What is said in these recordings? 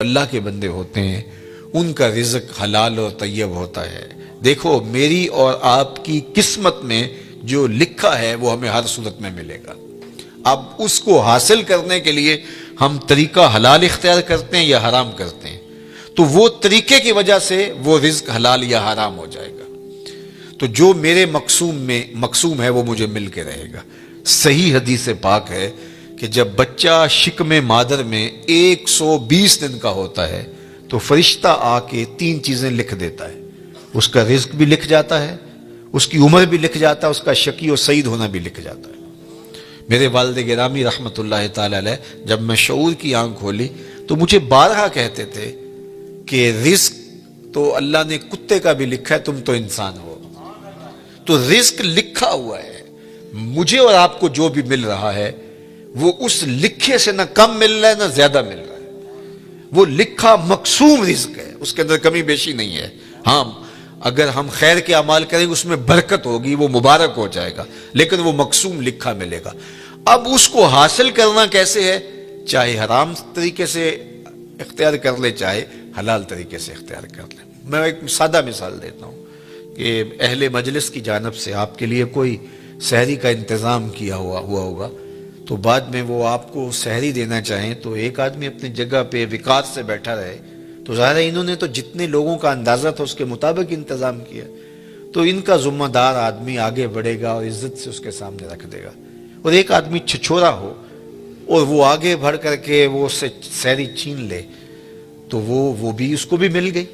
اللہ کے بندے ہوتے ہیں ان کا رزق حلال اور طیب ہوتا ہے۔ دیکھو میری اور آپ کی قسمت میں جو لکھا ہے وہ ہمیں ہر صورت میں ملے گا۔ اب اس کو حاصل کرنے کے لیے ہم طریقہ حلال اختیار کرتے ہیں یا حرام کرتے ہیں، تو وہ طریقے کی وجہ سے وہ رزق حلال یا حرام ہو جائے گا۔ تو جو میرے مقسوم ہے وہ مجھے مل کے رہے گا۔ صحیح حدیث پاک ہے کہ جب بچہ شکم مادر میں 120 دن کا ہوتا ہے تو فرشتہ آ کے 3 چیزیں لکھ دیتا ہے، اس کا رزق بھی لکھ جاتا ہے، اس کی عمر بھی لکھ جاتا ہے، اس کا شقی و سعید ہونا بھی لکھ جاتا ہے۔ میرے والد گرامی رحمۃ اللہ تعالی علیہ جب میں شعور کی آنکھ کھولی تو مجھے بارہا کہتے تھے کہ رزق تو اللہ نے کتے کا بھی لکھا ہے، تم تو انسان ہو، تو رزق لکھا ہوا ہے۔ مجھے اور آپ کو جو بھی مل رہا ہے وہ اس لکھے سے نہ کم مل رہا ہے نہ زیادہ مل رہا ہے، وہ لکھا مقسوم رزق ہے، اس کے اندر کمی بیشی نہیں ہے۔ ہاں اگر ہم خیر کے اعمال کریں اس میں برکت ہوگی، وہ مبارک ہو جائے گا، لیکن وہ مقسوم لکھا ملے گا۔ اب اس کو حاصل کرنا کیسے ہے؟ چاہے حرام طریقے سے اختیار کر لے چاہے حلال طریقے سے اختیار کر لے۔ میں ایک سادہ مثال دیتا ہوں کہ اہل مجلس کی جانب سے آپ کے لیے کوئی سحری کا انتظام کیا ہوا ہوگا، تو بعد میں وہ آپ کو سحری دینا چاہیں تو ایک آدمی اپنی جگہ پہ وقار سے بیٹھا رہے، تو ظاہر ہے انہوں نے تو جتنے لوگوں کا اندازہ تھا اس کے مطابق انتظام کیا، تو ان کا ذمہ دار آدمی آگے بڑھے گا اور عزت سے اس کے سامنے رکھ دے گا، اور ایک آدمی چھچورا ہو اور وہ آگے بڑھ کر کے وہ اس سے سحری چھین لے تو وہ بھی اس کو بھی مل گئی،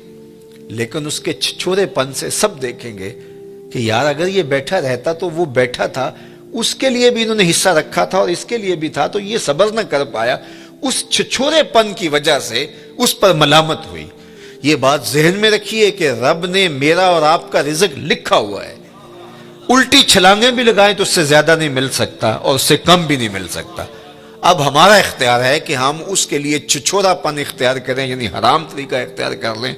لیکن اس کے چھچورے پن سے سب دیکھیں گے کہ یار اگر یہ بیٹھا رہتا تو وہ بیٹھا تھا، اس کے لیے بھی انہوں نے حصہ رکھا تھا اور اس کے لیے بھی تھا، تو یہ صبر نہ کر پایا، اس چھچورے پن کی وجہ سے اس پر ملامت ہوئی۔ یہ بات ذہن میں رکھیے کہ رب نے میرا اور آپ کا رزق لکھا ہوا ہے، الٹی چھلانگیں بھی لگائیں تو اس سے زیادہ نہیں مل سکتا اور اس سے کم بھی نہیں مل سکتا۔ اب ہمارا اختیار ہے کہ ہم اس کے لیے چھچورا پن اختیار کریں، یعنی حرام طریقہ اختیار کر لیں،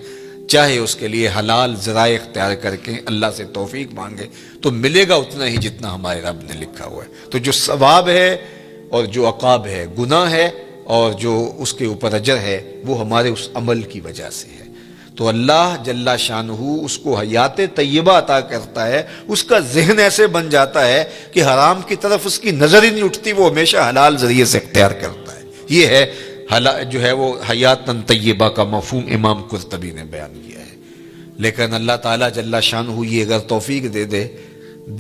چاہے اس کے لیے حلال ذرائع اختیار کر کے اللہ سے توفیق مانگے، تو ملے گا اتنا ہی جتنا ہمارے رب نے لکھا ہوا ہے۔ تو جو ثواب ہے اور جو عقاب ہے، گناہ ہے اور جو اس کے اوپر اجر ہے، وہ ہمارے اس عمل کی وجہ سے ہے۔ تو اللہ جل شانہ اس کو حیات طیبہ عطا کرتا ہے، اس کا ذہن ایسے بن جاتا ہے کہ حرام کی طرف اس کی نظر ہی نہیں اٹھتی، وہ ہمیشہ حلال ذریعے سے اختیار کرتا ہے۔ یہ ہے جو ہے وہ حیات طیبہ کا مفہوم امام قرطبی نے بیان کیا ہے۔ لیکن اللہ تعالیٰ جل شانہ یہ اگر توفیق دے دے،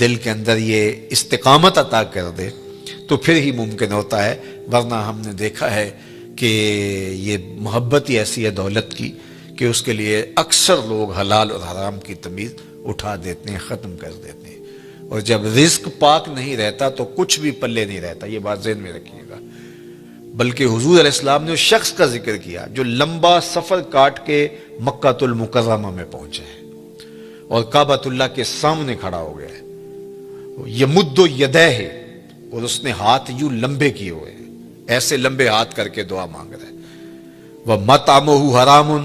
دل کے اندر یہ استقامت عطا کر دے تو پھر ہی ممکن ہوتا ہے، ورنہ ہم نے دیکھا ہے کہ یہ محبت ہی ایسی ہے دولت کی کہ اس کے لیے اکثر لوگ حلال اور حرام کی تمیز اٹھا دیتے ہیں، ختم کر دیتے ہیں، اور جب رزق پاک نہیں رہتا تو کچھ بھی پلے نہیں رہتا۔ یہ بات ذہن میں رکھیے گا۔ بلکہ حضور علیہ السلام نے اس شخص کا ذکر کیا جو لمبا سفر کاٹ کے مکہ المکرمہ میں پہنچے ہے اور کعبۃ اللہ کے سامنے کھڑا ہو گیا ہے، یمد یدیہ، اور اس نے ہاتھ یوں لمبے کیے ہوئے ہیں، ایسے لمبے ہاتھ کر کے دعا مانگ رہا ہے۔ وَمَطْعَمُهُ حَرَامٌ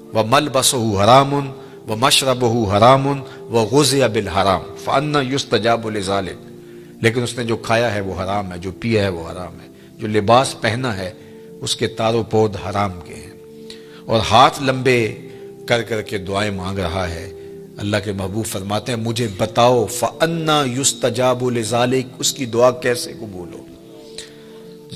وَمَلْبَسُهُ حَرَامٌ وَمَشْرَبُهُ حَرَامٌ وَغُذِيَ بِالْحَرَامِ فَأَنَّى يُسْتَجَابُ لِذَلِكَ، لیکن اس نے جو کھایا ہے وہ حرام ہے، جو پیا ہے وہ حرام ہے، جو لباس پہنا ہے اس کے تار و پود حرام کے ہیں، اور ہاتھ لمبے کر کر کے دعائیں مانگ رہا ہے۔ اللہ کے محبوب فرماتے ہیں مجھے بتاؤ فَأَنَّى يُسْتَجَابُ لِذَلِكَ، اس کی دعا کیسے قبول ہو،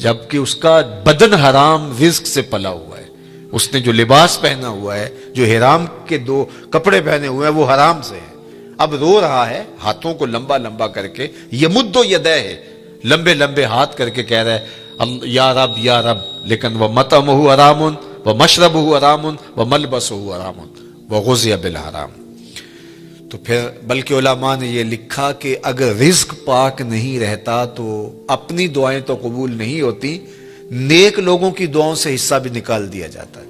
جبکہ اس کا بدن حرام رزق سے پلا ہوا ہے، اس نے جو لباس پہنا ہوا ہے، جو حرام کے 2 کپڑے پہنے ہوئے ہیں وہ حرام سے ہے۔ اب رو رہا ہے ہاتھوں کو لمبا لمبا کر کے، یمد یدیہ، لمبے لمبے ہاتھ کر کے کہہ رہا ہے یا رب یا رب، لیکن وَمَطْعَمُهُ حَرَامٌ وَمَشْرَبُهُ حَرَامٌ وَمَلْبَسُهُ حَرَامٌ وَغُذِيَ بِالْحَرَامِ۔ تو پھر بلکہ علماء نے یہ لکھا کہ اگر رزق پاک نہیں رہتا تو اپنی دعائیں تو قبول نہیں ہوتی، نیک لوگوں کی دعاؤں سے حصہ بھی نکال دیا جاتا ہے۔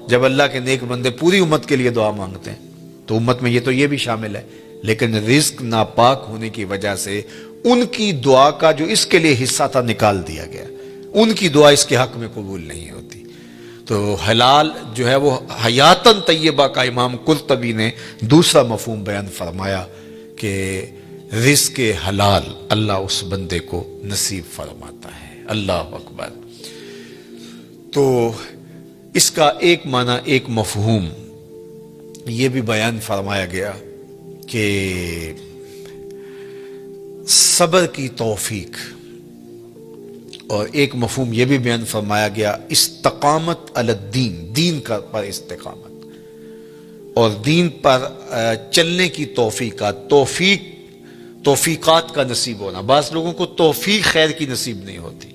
جب اللہ کے نیک بندے پوری امت کے لیے دعا مانگتے ہیں تو امت میں یہ بھی شامل ہے، لیکن رزق ناپاک ہونے کی وجہ سے ان کی دعا کا جو اس کے لیے حصہ تھا نکال دیا گیا، ان کی دعا اس کے حق میں قبول نہیں ہوتی۔ تو حلال جو ہے وہ حیاتاً طیبہ کا امام قرطبی نے دوسرا مفہوم بیان فرمایا کہ رزق حلال اللہ اس بندے کو نصیب فرماتا ہے۔ اللہ اکبر۔ تو اس کا ایک معنی، ایک مفہوم یہ بھی بیان فرمایا گیا کہ صبر کی توفیق، اور ایک مفہوم یہ بھی بیان فرمایا گیا استقامت علی الدین، دین کا پر استقامت، اور دین پر چلنے کی توفیقات کا نصیب ہونا۔ بعض لوگوں کو توفیق خیر کی نصیب نہیں ہوتی،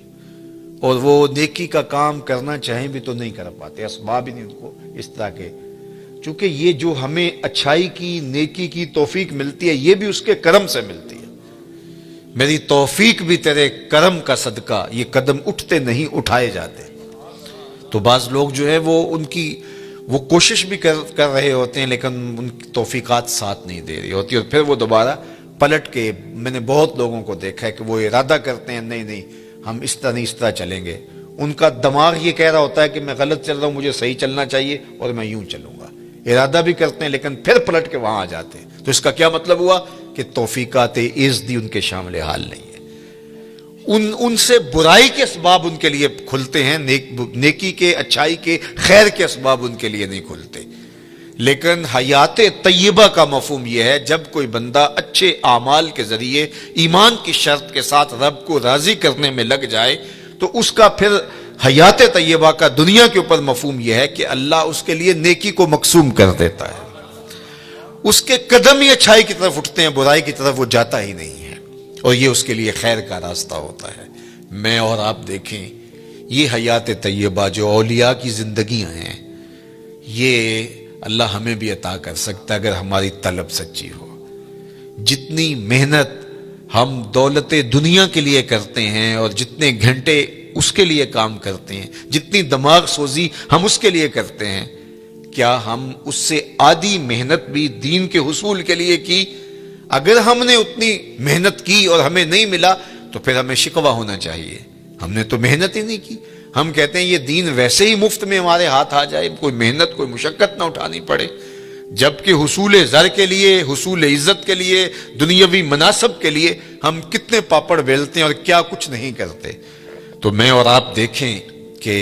اور وہ نیکی کا کام کرنا چاہیں بھی تو نہیں کر پاتے، اسباب ہی نہیں ان کو اس طرح کے، چونکہ یہ جو ہمیں اچھائی کی، نیکی کی توفیق ملتی ہے، یہ بھی اس کے کرم سے ملتی ہے۔ میری توفیق بھی تیرے کرم کا صدقہ، یہ قدم اٹھتے نہیں اٹھائے جاتے۔ تو بعض لوگ جو ہے وہ کوشش بھی کر رہے ہوتے ہیں، لیکن ان کی توفیقات ساتھ نہیں دے رہی ہوتی، اور پھر وہ دوبارہ پلٹ کے، میں نے بہت لوگوں کو دیکھا ہے کہ وہ ارادہ کرتے ہیں نہیں ہم اس طرح نہیں، اس طرح چلیں گے، ان کا دماغ یہ کہہ رہا ہوتا ہے کہ میں غلط چل رہا ہوں، مجھے صحیح چلنا چاہیے اور میں یوں چلوں گا، ارادہ بھی کرتے ہیں لیکن پھر پلٹ کے وہاں آ جاتے ہیں۔ تو اس کا کیا مطلب ہوا کہ توفیقات عزدی ان کے شامل حال نہیں ہے، ان سے برائی کے اسباب ان کے لیے کھلتے ہیں، نیکی کے، اچھائی کے، خیر کے اسباب ان کے لیے نہیں کھلتے۔ لیکن حیات طیبہ کا مفہوم یہ ہے، جب کوئی بندہ اچھے اعمال کے ذریعے ایمان کی شرط کے ساتھ رب کو راضی کرنے میں لگ جائے، تو اس کا پھر حیات طیبہ کا دنیا کے اوپر مفہوم یہ ہے کہ اللہ اس کے لیے نیکی کو مقسوم کر دیتا ہے، اس کے قدم ہی اچھائی کی طرف اٹھتے ہیں، برائی کی طرف وہ جاتا ہی نہیں ہے، اور یہ اس کے لیے خیر کا راستہ ہوتا ہے۔ میں اور آپ دیکھیں، یہ حیات طیبہ جو اولیاء کی زندگیاں ہیں، یہ اللہ ہمیں بھی عطا کر سکتا ہے اگر ہماری طلب سچی ہو۔ جتنی محنت ہم دولت دنیا کے لیے کرتے ہیں، اور جتنے گھنٹے اس کے لیے کام کرتے ہیں، جتنی دماغ سوزی ہم اس کے لیے کرتے ہیں، کیا ہم اس سے آدھی محنت بھی دین کے حصول کے لیے کی؟ اگر ہم نے اتنی محنت کی اور ہمیں نہیں ملا تو پھر ہمیں شکوہ ہونا چاہیے، ہم نے تو محنت ہی نہیں کی۔ ہم کہتے ہیں یہ دین ویسے ہی مفت میں ہمارے ہاتھ آ جائے، کوئی محنت، کوئی مشقت نہ اٹھانی پڑے، جبکہ حصول زر کے لیے، حصول عزت کے لیے، دنیاوی مناصب کے لیے ہم کتنے پاپڑ بیلتے ہیں اور کیا کچھ نہیں کرتے۔ تو میں اور آپ دیکھیں کہ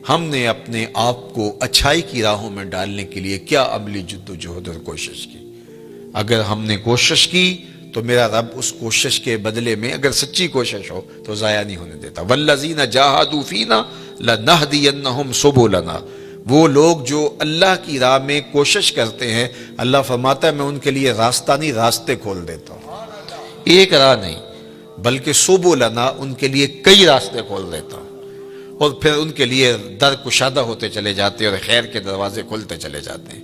ہم نے اپنے آپ کو اچھائی کی راہوں میں ڈالنے کے لیے کیا عملی جد و جہد اور کوشش کی۔ اگر ہم نے کوشش کی تو میرا رب اس کوشش کے بدلے میں، اگر سچی کوشش ہو تو ضائع نہیں ہونے دیتا۔ والذین جاہدوا فینا لنہدینہم سبلنا، وہ لوگ جو اللہ کی راہ میں کوشش کرتے ہیں، اللہ فرماتا ہے میں ان کے لیے راستہ نہیں، راستے کھول دیتا ہوں، ایک راہ نہیں بلکہ سبلنا، ان کے لیے کئی راستے کھول دیتا ہوں، اور پھر ان کے لیے در کشادہ ہوتے چلے جاتے ہیں اور خیر کے دروازے کھلتے چلے جاتے ہیں۔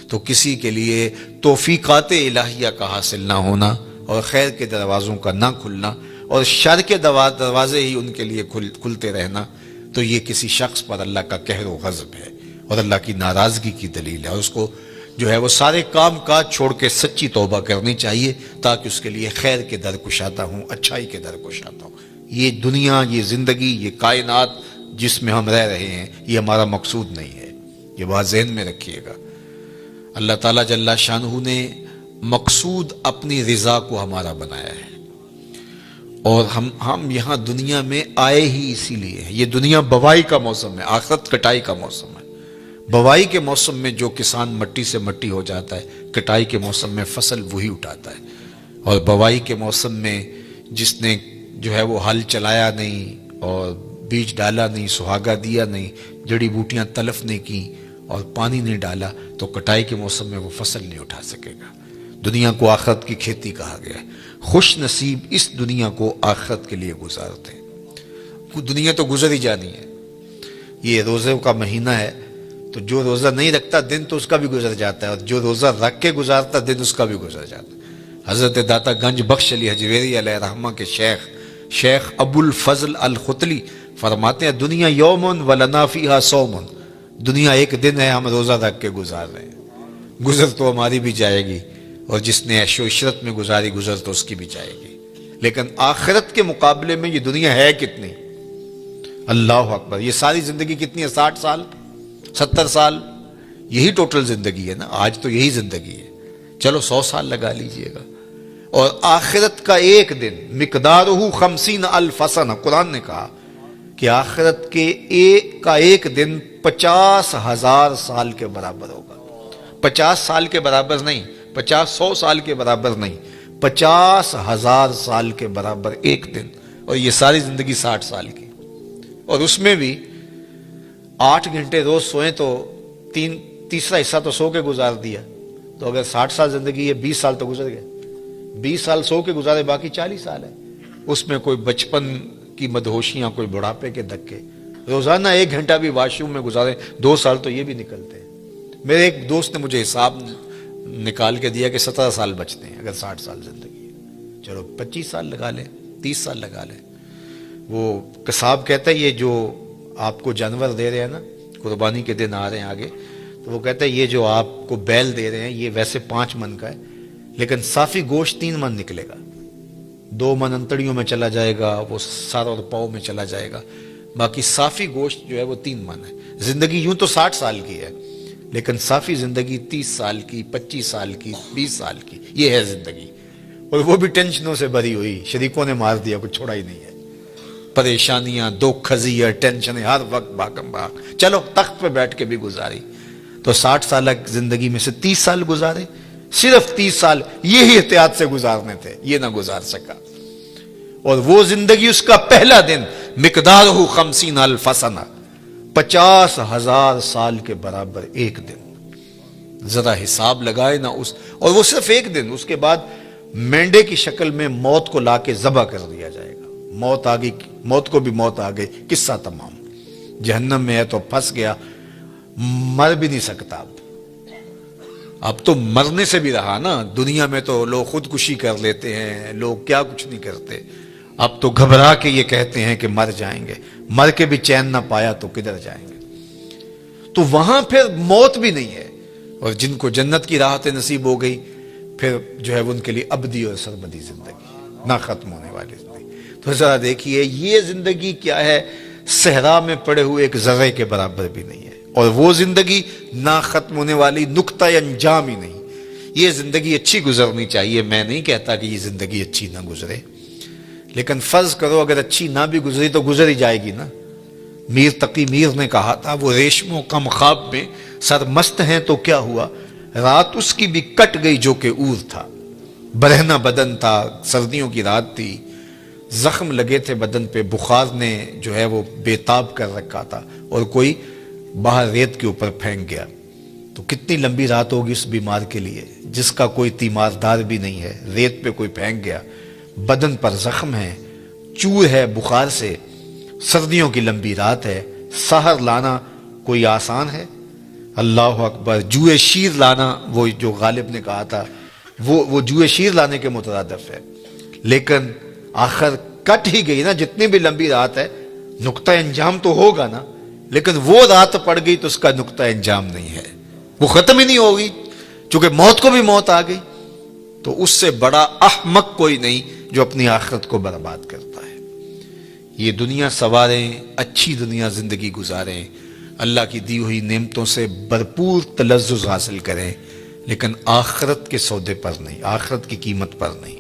تو کسی کے لیے توفیقات الہیہ کا حاصل نہ ہونا، اور خیر کے دروازوں کا نہ کھلنا، اور شر کے دروازے ہی ان کے لیے کھلتے رہنا، تو یہ کسی شخص پر اللہ کا قہر و غضب ہے اور اللہ کی ناراضگی کی دلیل ہے، اور اس کو جو ہے وہ سارے کام کاج چھوڑ کے سچی توبہ کرنی چاہیے، تاکہ اس کے لیے خیر کے در کشادہ ہوں، اچھائی کے در کشادہ ہوں۔ یہ دنیا، یہ زندگی، یہ کائنات جس میں ہم رہ رہے ہیں، یہ ہمارا مقصود نہیں ہے، یہ بات ذہن میں رکھیے گا۔ اللہ تعالیٰ جل شانہ نے مقصود اپنی رضا کو ہمارا بنایا ہے، اور ہم یہاں دنیا میں آئے ہی اسی لیے ہیں۔ یہ دنیا بوائی کا موسم ہے، آخرت کٹائی کا موسم ہے۔ بوائی کے موسم میں جو کسان مٹی سے مٹی ہو جاتا ہے، کٹائی کے موسم میں فصل وہی اٹھاتا ہے، اور بوائی کے موسم میں جس نے جو ہے وہ ہل چلایا نہیں اور بیج ڈالا نہیں، سہاگا دیا نہیں، جڑی بوٹیاں تلف نہیں کی اور پانی نہیں ڈالا، تو کٹائی کے موسم میں وہ فصل نہیں اٹھا سکے گا۔ دنیا کو آخرت کی کھیتی کہا گیا ہے۔ خوش نصیب اس دنیا کو آخرت کے لیے گزارتے ہیں۔ دنیا تو گزر ہی جانی ہے، یہ روزے کا مہینہ ہے، تو جو روزہ نہیں رکھتا دن تو اس کا بھی گزر جاتا ہے، اور جو روزہ رکھ کے گزارتا دن اس کا بھی گزر جاتا ہے۔ حضرت داتا گنج بخش علی حجویری علیہ رحمہ کے شیخ ابو الفضل الختلی فرماتے ہیں، دنیا یومن ولنا فیہا صومن، دنیا ایک دن ہے، ہم روزہ رکھ کے گزار رہے ہیں، گزر تو ہماری بھی جائے گی، اور جس نے عیش و عشرت میں گزاری گزر تو اس کی بھی جائے گی، لیکن آخرت کے مقابلے میں یہ دنیا ہے کتنی؟ اللہ اکبر! یہ ساری زندگی کتنی ہے؟ 60 سال، 70 سال، یہی ٹوٹل زندگی ہے نا، آج تو یہی زندگی ہے، چلو 100 سال لگا لیجئے گا، اور آخرت کا ایک دن مقدارہ 50,000 سنہ، قرآن نے کہا کہ آخرت کے ایک دن 50,000 سال کے برابر ہوگا. 50 سال کے برابر نہیں، 100 سال کے برابر نہیں، 50,000 سال کے برابر ایک دن. اور یہ ساری زندگی 60 سال کی، اور اس میں بھی 8 گھنٹے روز سوئیں تو تیسرا حصہ تو سو کے گزار دیا. تو اگر 60 سال زندگی ہے، 20 سال تو گزر گئے. 20 سال سو کے گزارے، باقی 40 سال ہے. اس میں کوئی بچپن کی مدہوشیاں، کوئی بڑھاپے کے دھکے. روزانہ 1 گھنٹہ بھی واش روم میں گزارے، 2 سال تو یہ بھی نکلتے ہیں. میرے ایک دوست نے مجھے حساب نکال کے دیا کہ 17 سال بچتے ہیں اگر 60 سال زندگی ہے. چلو 25 سال لگا لیں، 30 سال لگا لیں. وہ قصاب کہتا ہے یہ جو آپ کو جانور دے رہے ہیں نا، قربانی کے دن آ رہے ہیں آگے، تو وہ کہتا ہے یہ جو آپ کو بیل دے رہے ہیں یہ ویسے 5 من کا ہے، لیکن صافی گوشت 3 من نکلے گا. 2 من انتڑیوں میں چلا جائے گا، وہ سر اور پاؤں میں چلا جائے گا، باقی صافی گوشت جو ہے وہ 3 من ہے. زندگی یوں تو 60 سال کی ہے، لیکن صافی زندگی 30 سال کی، 25 سال کی، 20 سال کی، یہ ہے زندگی. اور وہ بھی ٹینشنوں سے بھری ہوئی، شریکوں نے مار دیا، کچھ چھوڑا ہی نہیں ہے. پریشانیاں، دکھ، خزیاں، ٹینشنیں، ہر وقت بھاگم بھاگ. چلو تخت پہ بیٹھ کے بھی گزاری. تو 60 سال زندگی میں سے 30 سال گزارے، صرف 30 سال یہی احتیاط سے گزارنے تھے، یہ نہ گزار سکا. اور وہ زندگی، اس کا پہلا دن مقدارہ 50,000 سنہ، 50,000 سال کے برابر ایک دن. ذرا حساب لگائے نا اس، اور وہ صرف ایک دن. اس کے بعد مینڈے کی شکل میں موت کو لا کے ذبح کر دیا جائے گا. موت آ گئی، موت کو بھی موت آ گئی، قصہ تمام. جہنم میں ہے تو پھنس گیا، مر بھی نہیں سکتا. اب تو مرنے سے بھی رہا نا. دنیا میں تو لوگ خودکشی کر لیتے ہیں، لوگ کیا کچھ نہیں کرتے. اب تو گھبرا کے یہ کہتے ہیں کہ مر جائیں گے. مر کے بھی چین نہ پایا تو کدھر جائیں گے. تو وہاں پھر موت بھی نہیں ہے. اور جن کو جنت کی راحت نصیب ہو گئی، پھر جو ہے ان کے لیے ابدی اور سرمدی زندگی، نہ ختم ہونے والی زندگی. تو ذرا دیکھیے یہ زندگی کیا ہے، صحرا میں پڑے ہوئے ایک ذرے کے برابر بھی نہیں ہے. اور وہ زندگی نہ ختم ہونے والی، نقطہ انجام ہی نہیں. یہ زندگی اچھی گزرنی چاہیے. میں نہیں کہتا کہ یہ زندگی اچھی نہ گزرے، لیکن فرض کرو اگر اچھی نہ بھی گزری تو گزر ہی جائے گی نا. میر تقی میر نے کہا تھا، وہ ریشموں کم خواب میں سرمست ہیں تو کیا ہوا، رات اس کی بھی کٹ گئی جو کہ اور تھا. برہنہ بدن تھا، سردیوں کی رات تھی، زخم لگے تھے بدن پہ، بخار نے جو ہے وہ بے تاب کر رکھا تھا، اور کوئی باہر ریت کے اوپر پھینک گیا. تو کتنی لمبی رات ہوگی اس بیمار کے لیے جس کا کوئی تیماردار بھی نہیں ہے. ریت پہ کوئی پھینک گیا، بدن پر زخم ہے، چور ہے بخار سے، سردیوں کی لمبی رات ہے. سحر لانا کوئی آسان ہے؟ اللہ اکبر. جوئے شیر لانا، وہ جو غالب نے کہا تھا، وہ جوئے شیر لانے کے مترادف ہے. لیکن آخر کٹ ہی گئی نا. جتنی بھی لمبی رات ہے، نقطہ انجام تو ہوگا نا. لیکن وہ رات پڑ گئی تو اس کا نقطہ انجام نہیں ہے، وہ ختم ہی نہیں ہوگی. چونکہ موت کو بھی موت آ گئی. تو اس سے بڑا احمق کوئی نہیں جو اپنی آخرت کو برباد کرتا ہے. یہ دنیا سواریں، اچھی دنیا زندگی گزاریں، اللہ کی دی ہوئی نعمتوں سے بھرپور تلذذ حاصل کریں، لیکن آخرت کے سودے پر نہیں، آخرت کی قیمت پر نہیں.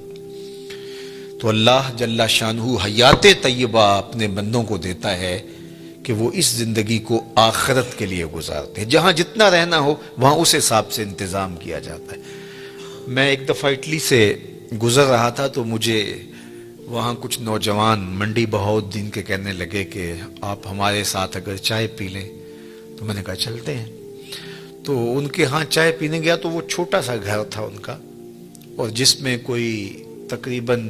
تو اللہ جل شانہ حیات طیبہ اپنے بندوں کو دیتا ہے کہ وہ اس زندگی کو آخرت کے لیے گزارتے ہیں. جہاں جتنا رہنا ہو وہاں اس حساب سے انتظام کیا جاتا ہے. میں ایک دفعہ اٹلی سے گزر رہا تھا تو مجھے وہاں کچھ نوجوان منڈی بہاؤالدین کے کہنے لگے کہ آپ ہمارے ساتھ اگر چائے پی لیں. تو میں نے کہا چلتے ہیں. تو ان کے ہاں چائے پینے گیا تو وہ چھوٹا سا گھر تھا ان کا، اور جس میں کوئی تقریباً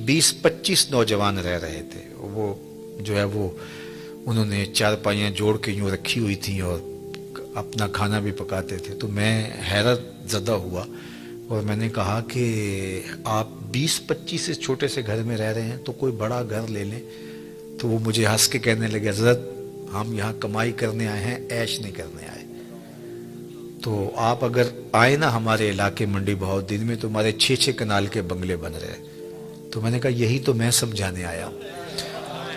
20-25 نوجوان رہ رہے تھے. وہ جو ہے وہ انہوں نے چارپائیاں جوڑ کے یوں رکھی ہوئی تھیں اور اپنا کھانا بھی پکاتے تھے. تو میں حیرت زدہ ہوا اور میں نے کہا کہ آپ 20-25 سے چھوٹے سے گھر میں رہ رہے ہیں تو کوئی بڑا گھر لے لیں. تو وہ مجھے ہنس کے کہنے لگے حضرت ہم یہاں کمائی کرنے آئے ہیں، عیش نہیں کرنے آئے. تو آپ اگر آئے نا ہمارے علاقے منڈی بہاؤالدین میں تو ہمارے 6 کنال کے بنگلے بن رہے. تو میں نے کہا یہی تو میں سمجھانے آیا ہوں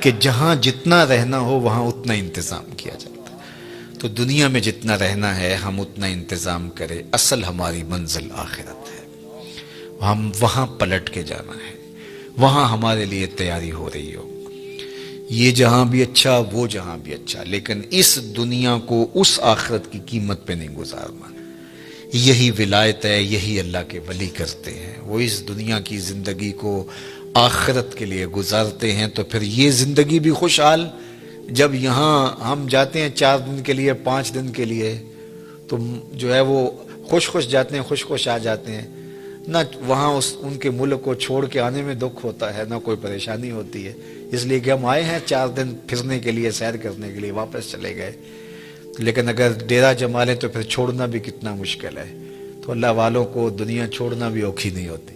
کہ جہاں جتنا رہنا ہو وہاں اتنا انتظام کیا جاتا ہے. تو دنیا میں جتنا رہنا ہے ہم اتنا انتظام کریں. اصل ہماری منزل آخرت ہے، ہم وہاں پلٹ کے جانا ہے، وہاں ہمارے لیے تیاری ہو رہی ہو. یہ جہاں بھی اچھا وہ جہاں بھی اچھا، لیکن اس دنیا کو اس آخرت کی قیمت پہ نہیں گزارنا۔ یہی ولایت ہے، یہی اللہ کے ولی کرتے ہیں، وہ اس دنیا کی زندگی کو آخرت کے لیے گزارتے ہیں، تو پھر یہ زندگی بھی خوشحال۔ جب یہاں ہم جاتے ہیں 4 دن کے لیے، 5 دن کے لیے، تو جو ہے وہ خوش جاتے ہیں، خوش آ جاتے ہیں، نہ وہاں ان کے ملک کو چھوڑ کے آنے میں دکھ ہوتا ہے، نہ کوئی پریشانی ہوتی ہے، اس لیے کہ ہم آئے ہیں 4 دن پھرنے کے لیے، سیر کرنے کے لیے، واپس چلے گئے۔ لیکن اگر ڈیرا جما لیں تو پھر چھوڑنا بھی کتنا مشکل ہے۔ تو اللہ والوں کو دنیا چھوڑنا بھی اوکھی نہیں ہوتی،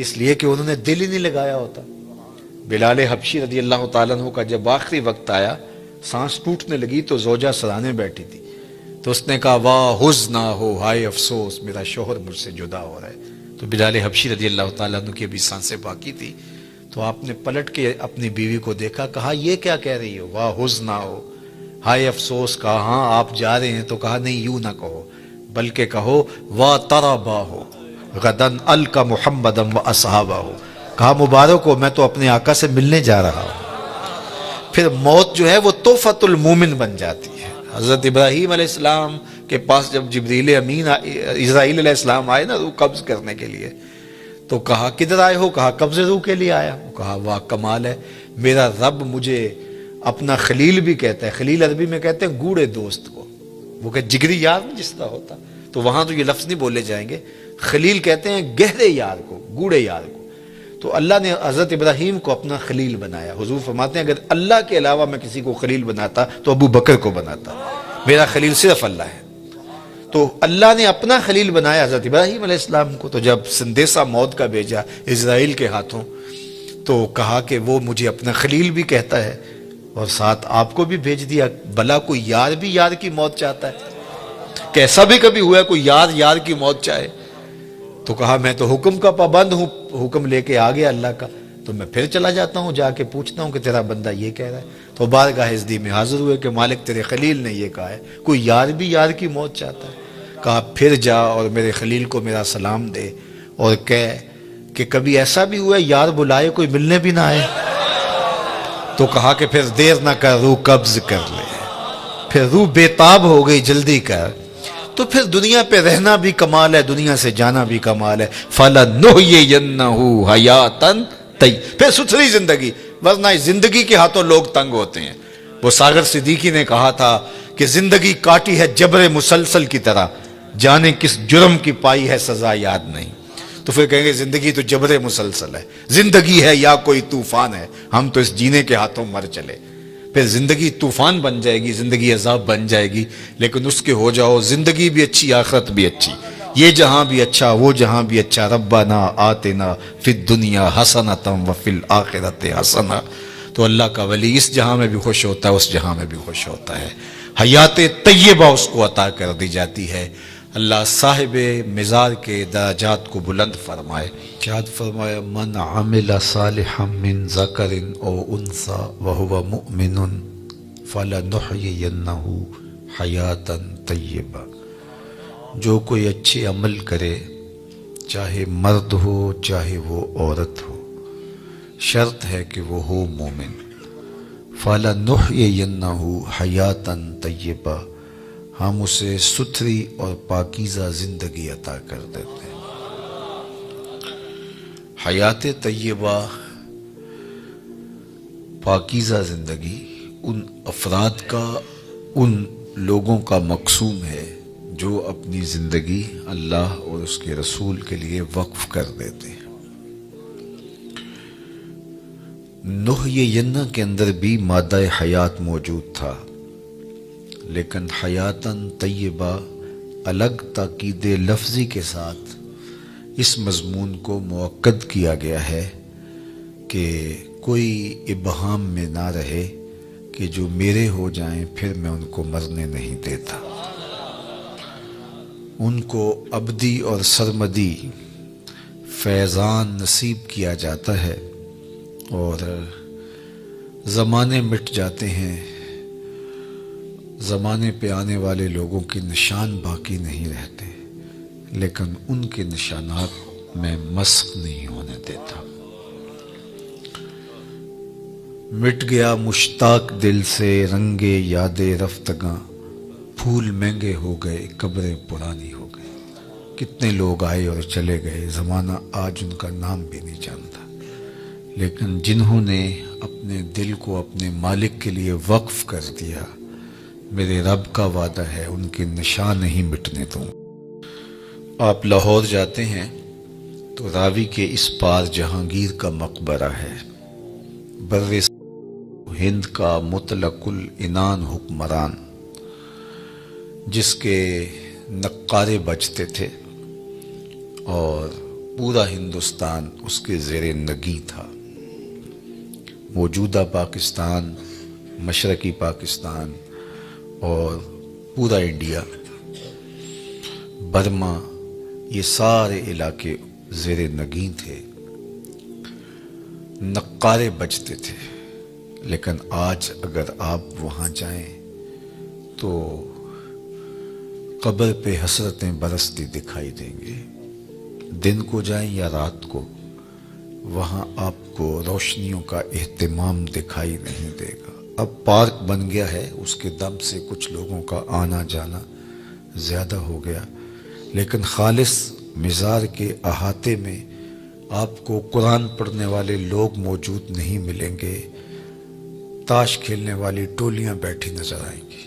اس لیے کہ انہوں نے دل ہی نہیں لگایا ہوتا۔ بلال حبشی رضی اللہ تعالیٰ عنہ کا جب آخری وقت آیا، سانس ٹوٹنے لگی، تو زوجہ سرانے بیٹھی تھی، تو اس نے کہا واہ حزن ہو، ہائے افسوس، میرا شوہر مجھ سے جدا ہو رہا ہے۔ تو بلال حبشی رضی اللہ تعالیٰ عنہ کی ابھی سانسیں باقی تھی، تو آپ نے پلٹ کے اپنی بیوی کو دیکھا، کہا یہ کیا کہہ رہی ہو، واہ حزن ہو، ہائے افسوس۔ کہا ہاں آپ جا رہے ہیں، تو کہا نہیں یوں نہ کہو، بلکہ کہو واہ تربا ہو غدن القا محمدم و اصحابہ ہو۔ کہا مبارک ہو، میں تو اپنے آقا سے ملنے جا رہا ہوں۔ پھر موت جو ہے وہ تحفۃ المومن بن جاتی ہے۔ حضرت ابراہیم علیہ السلام کے پاس جب جبریل امین اسرائیل علیہ السلام آئے نا روح قبض کرنے کے لیے، تو کہا کدھر آئے ہو؟ کہا قبض روح کے لیے آیا ہوں۔ کہا واہ کمال ہے، میرا رب مجھے اپنا خلیل بھی کہتا ہے۔ خلیل عربی میں کہتے ہیں گوڑے دوست کو، وہ کہ جگری یار جس طرح ہوتا، تو وہاں تو یہ لفظ نہیں بولے جائیں گے، خلیل کہتے ہیں گہرے یار کو، گوڑے یار کو۔ تو اللہ نے حضرت ابراہیم کو اپنا خلیل بنایا۔ حضور فرماتے ہیں اگر اللہ کے علاوہ میں کسی کو خلیل بناتا تو ابو بکر کو بناتا، میرا خلیل صرف اللہ ہے۔ تو اللہ نے اپنا خلیل بنایا حضرت ابراہیم علیہ السلام کو۔ تو جب سندیسہ موت کا بھیجا اسرائیل کے ہاتھوں، تو کہا کہ وہ مجھے اپنا خلیل بھی کہتا ہے، اور ساتھ آپ کو بھی بھیج دیا۔ بھلا کوئی یار بھی یار کی موت چاہتا ہے؟ کیسا بھی کبھی ہوا ہے کوئی یار یار کی موت چاہے؟ تو کہا میں تو حکم کا پابند ہوں، حکم لے کے آ گیا اللہ کا، تو میں پھر چلا جاتا ہوں، جا کے پوچھتا ہوں کہ تیرا بندہ یہ کہہ رہا ہے۔ تو بارگاہ عزدی میں حاضر ہوئے کہ مالک تیرے خلیل نے یہ کہا ہے، کوئی یار بھی یار کی موت چاہتا ہے؟ کہا پھر جا اور میرے خلیل کو میرا سلام دے، اور کہہ کہ کبھی ایسا بھی ہوا ہے یار بلائے کوئی ملنے بھی نہ آئے؟ تو کہا کہ پھر دیر نہ کر، روح قبض کر لے۔ پھر روح بے تاب ہو گئی، جلدی کر۔ تو پھر دنیا پہ رہنا بھی کمال ہے، دنیا سے جانا بھی کمال ہے۔ فَلَنُحْيِيَنَّهُ حَيَاتًا طَيِّبَةً، پھر ستھری زندگی، ورنہ اس زندگی کے ہاتھوں لوگ تنگ ہوتے ہیں۔ وہ ساغر صدیقی نے کہا تھا کہ زندگی کاٹی ہے جبر مسلسل کی طرح، جانے کس جرم کی پائی ہے سزا یاد نہیں۔ تو پھر کہیں گے زندگی تو جبر مسلسل ہے، زندگی ہے یا کوئی طوفان ہے، ہم تو اس جینے کے ہاتھوں مر چلے۔ پھر زندگی طوفان بن جائے گی، زندگی عذاب بن جائے گی، لیکن اس کے ہو جاؤ زندگی بھی اچھی، آخرت بھی اچھی، یہ جہاں بھی اچھا وہ جہاں بھی اچھا۔ ربنا آتنا فی الدنیا حسنۃ وفی الآخرۃ حسنۃ۔ تو اللہ کا ولی اس جہاں میں بھی خوش ہوتا ہے، اس جہاں میں بھی خوش ہوتا ہے، حیات طیبہ اس کو عطا کر دی جاتی ہے۔ اللہ صاحب مزار کے درجات کو بلند فرمائے۔ شاد فرمایا من عمل صالحا من ذکر او انثی وہو مؤمن فلنحیینہ حیاتا طیبہ، جو کوئی اچھے عمل کرے، چاہے مرد ہو چاہے وہ عورت ہو، شرط ہے کہ وہ ہو مومن۔ فلنحیینہ حیاتا طیبہ، ہم اسے ستھری اور پاکیزہ زندگی عطا کر دیتے ہیں۔ حیات طیبہ، پاکیزہ زندگی ان افراد کا، ان لوگوں کا مقسوم ہے جو اپنی زندگی اللہ اور اس کے رسول کے لیے وقف کر دیتے ہیں۔ نحیینہ کے اندر بھی مادہ حیات موجود تھا، لیکن حیاتاً طیبہ الگ تاکید لفظی کے ساتھ اس مضمون کو مؤکد کیا گیا ہے کہ کوئی ابہام میں نہ رہے کہ جو میرے ہو جائیں پھر میں ان کو مرنے نہیں دیتا، ان کو ابدی اور سرمدی فیضان نصیب کیا جاتا ہے، اور زمانے مٹ جاتے ہیں، زمانے پہ آنے والے لوگوں کے نشان باقی نہیں رہتے، لیکن ان کے نشانات میں مسخ نہیں ہونے دیتا۔ مٹ گیا مشتاق دل سے رنگ یاد رفتگاں، پھول مہنگے ہو گئے قبریں پرانی ہو گئی۔ کتنے لوگ آئے اور چلے گئے، زمانہ آج ان کا نام بھی نہیں جانتا، لیکن جنہوں نے اپنے دل کو اپنے مالک کے لیے وقف کر دیا، میرے رب کا وعدہ ہے ان کے نشان نہیں مٹنے دوں۔ آپ لاہور جاتے ہیں تو راوی کے اس پار جہانگیر کا مقبرہ ہے، بر ہند کا مطلق العنان حکمران، جس کے نقارے بجتے تھے اور پورا ہندوستان اس کے زیر نگیں تھا۔ موجودہ پاکستان، مشرقی پاکستان اور پورا انڈیا، برما، یہ سارے علاقے زیر نگیں تھے، نقارے بجتے تھے۔ لیکن آج اگر آپ وہاں جائیں تو قبر پہ حسرتیں برستی دکھائی دیں گے۔ دن کو جائیں یا رات کو، وہاں آپ کو روشنیوں کا اہتمام دکھائی نہیں دے گا۔ اب پارک بن گیا ہے، اس کے دم سے کچھ لوگوں کا آنا جانا زیادہ ہو گیا، لیکن خالص مزار کے احاطے میں آپ کو قرآن پڑھنے والے لوگ موجود نہیں ملیں گے، تاش کھیلنے والی ٹولیاں بیٹھی نظر آئیں گی۔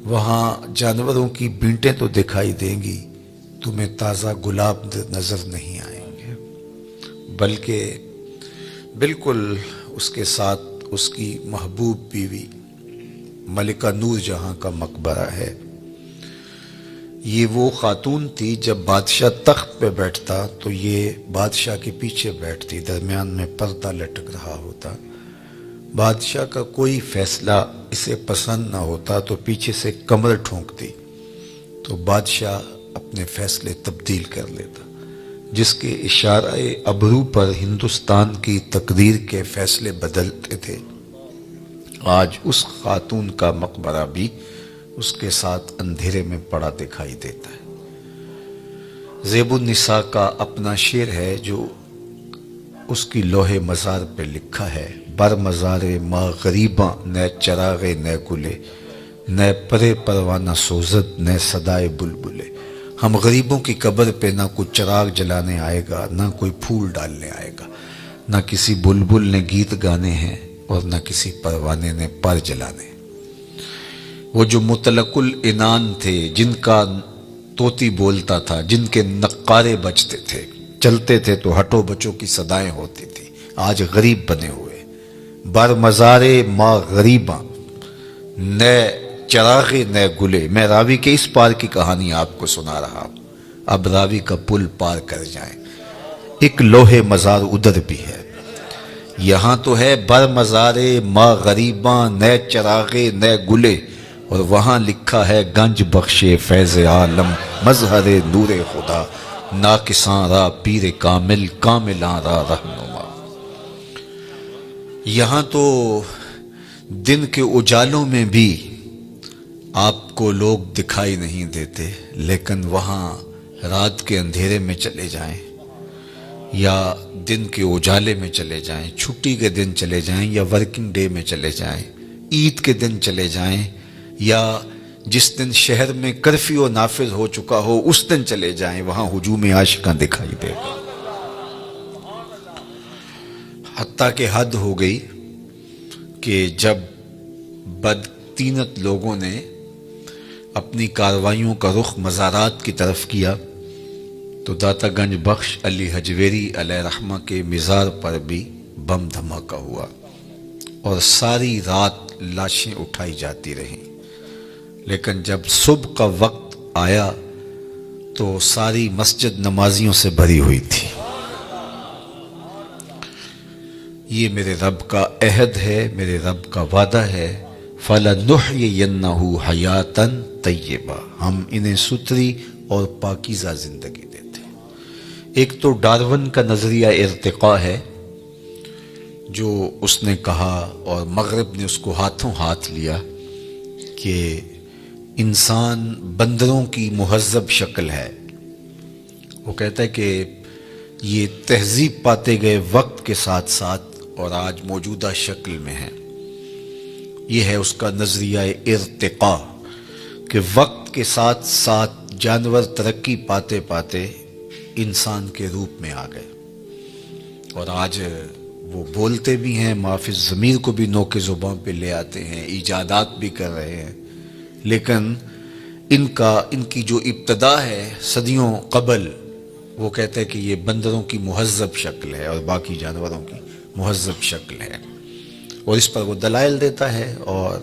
وہاں جانوروں کی بینٹیں تو دکھائی دیں گی، تمہیں تازہ گلاب نظر نہیں آئیں گے، بلکہ بالکل اس کے ساتھ اس کی محبوب بیوی ملکہ نور جہاں کا مقبرہ ہے۔ یہ وہ خاتون تھی، جب بادشاہ تخت پہ بیٹھتا تو یہ بادشاہ کے پیچھے بیٹھتی، درمیان میں پردہ لٹک رہا ہوتا۔ بادشاہ کا کوئی فیصلہ اسے پسند نہ ہوتا تو پیچھے سے کمر ٹھونکتی تو بادشاہ اپنے فیصلے تبدیل کر لیتا، جس کے اشارہ ابرو پر ہندوستان کی تقدیر کے فیصلے بدلتے تھے۔ آج اس خاتون کا مقبرہ بھی اس کے ساتھ اندھیرے میں پڑا دکھائی دیتا ہے۔ زیب النساء کا اپنا شعر ہے جو اس کی لوح مزار پہ لکھا ہے: بر مزار ما غریباں نہ چراغ نہ گلے، نہ پرے پروانہ سوزد نہ صدائے بلبلے۔ ہم غریبوں کی قبر پہ نہ کوئی چراغ جلانے آئے گا، نہ کوئی پھول ڈالنے آئے گا، نہ کسی بلبل نے گیت گانے ہیں اور نہ کسی پروانے نے پر جلانے۔ وہ جو مطلق العنان تھے، جن کا طوطی بولتا تھا، جن کے نقارے بجتے تھے، چلتے تھے تو ہٹو بچوں کی صدائیں ہوتی تھی، آج غریب بنے ہوئے۔ بر مزار ما غریباں نہ چراغ نہ گلے۔ میں راوی کے اس پار کی کہانی آپ کو سنا رہا ہوں، اب راوی کا پل پار کر جائیں۔ ایک لوح مزار ادھر بھی ہے، یہاں تو ہے بر مزار ما غریباں نہ چراغ نہ گلے، اور وہاں لکھا ہے گنج بخش فیض عالم مظہر نور خدا، ناقصاں را پیر کامل کاملاں را رہنما۔ یہاں تو دن کے اجالوں میں بھی آپ کو لوگ دکھائی نہیں دیتے، لیکن وہاں رات کے اندھیرے میں چلے جائیں یا دن کے اجالے میں چلے جائیں، چھٹی کے دن چلے جائیں یا ورکنگ ڈے میں چلے جائیں، عید کے دن چلے جائیں یا جس دن شہر میں کرفیو نافذ ہو چکا ہو اس دن چلے جائیں، وہاں ہجوم عاشقاں دکھائی دے گا۔ حتیٰ کہ حد ہو گئی کہ جب بدطینت لوگوں نے اپنی کارروائیوں کا رخ مزارات کی طرف کیا تو داتا گنج بخش علی حجویری علیہ رحمہ کے مزار پر بھی بم دھماکہ ہوا اور ساری رات لاشیں اٹھائی جاتی رہیں، لیکن جب صبح کا وقت آیا تو ساری مسجد نمازیوں سے بھری ہوئی تھی۔ یہ میرے رب کا عہد ہے، میرے رب کا وعدہ ہے، فَلَنُحْيِيَنَّهُ حَيَاتًا طَيِّبَةً، ہم انہیں ستھری اور پاکیزہ زندگی دیتے ہیں۔ ایک تو ڈارون کا نظریہ ارتقاء ہے جو اس نے کہا اور مغرب نے اس کو ہاتھوں ہاتھ لیا کہ انسان بندروں کی مہذب شکل ہے۔ وہ کہتا ہے کہ یہ تہذیب پاتے گئے وقت کے ساتھ ساتھ اور آج موجودہ شکل میں ہے، یہ ہے اس کا نظریہ ارتقاء، کہ وقت کے ساتھ ساتھ جانور ترقی پاتے پاتے انسان کے روپ میں آ گئے، اور آج وہ بولتے بھی ہیں، معافی ضمیر کو بھی نوک زبان پہ لے آتے ہیں، ایجادات بھی کر رہے ہیں، لیکن ان کی جو ابتدا ہے صدیوں قبل، وہ کہتے ہیں کہ یہ بندروں کی مہذب شکل ہے اور باقی جانوروں کی مہذب شکل ہے، اور اس پر وہ دلائل دیتا ہے۔ اور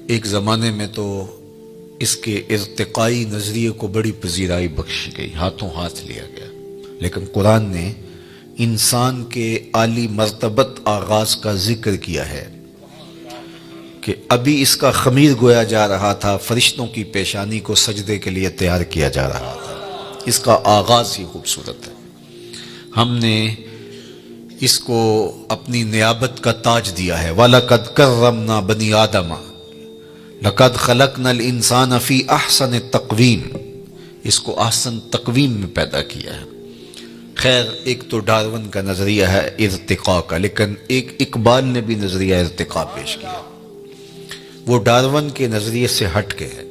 ایک زمانے میں تو اس کے ارتقائی نظریے کو بڑی پذیرائی بخشی گئی، ہاتھوں ہاتھ لیا گیا، لیکن قرآن نے انسان کے عالی مرتبت آغاز کا ذکر کیا ہے کہ ابھی اس کا خمیر گویا جا رہا تھا، فرشتوں کی پیشانی کو سجدے کے لیے تیار کیا جا رہا تھا، اس کا آغاز ہی خوبصورت ہے۔ ہم نے اس کو اپنی نیابت کا تاج دیا ہے، وَلَقَدْ كَرَّمْنَا بَنِي آدَمَ لَقَدْ خَلَقْنَا الْإِنسَانَ فِي أَحْسَنِ تَقْوِيمٍ، اس کو احسن تقویم میں پیدا کیا ہے۔ خیر، ایک تو ڈارون کا نظریہ ہے ارتقاء کا، لیکن ایک اقبال نے بھی نظریہ ارتقاء پیش کیا، وہ ڈارون کے نظریے سے ہٹ کے ہے۔